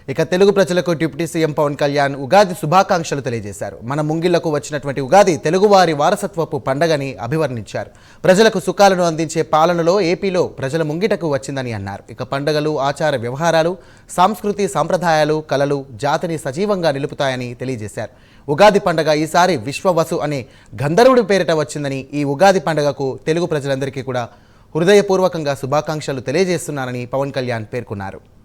ఇక తెలుగు ప్రజలకు deputy CM Pawan Kalyan Ugadi శుభాకాంక్షలు తెలియజేశారు. మన ముంగిళ్లకు వచ్చినటువంటి ఉగాది తెలుగువారి వారసత్వపు పండగని అభివర్ణించారు. ప్రజలకు సుఖాలను అందించే పాలనలో ఏపీలో ప్రజల ముంగిటకు వచ్చిందని అన్నారు. ఇక పండుగలు, ఆచార వ్యవహారాలు, సంస్కృతి, సంప్రదాయాలు, కళలు జాతిని సజీవంగా నిలుపుతాయని తెలియజేశారు. ఉగాది పండుగ ఈసారి విశ్వవసు అనే గంధర్వుడి పేరిట వచ్చిందని, ఈ ఉగాది పండుగకు తెలుగు ప్రజలందరికీ కూడా హృదయపూర్వకంగా శుభాకాంక్షలు తెలియజేస్తున్నారని పవన్ కళ్యాణ్ పేర్కొన్నారు.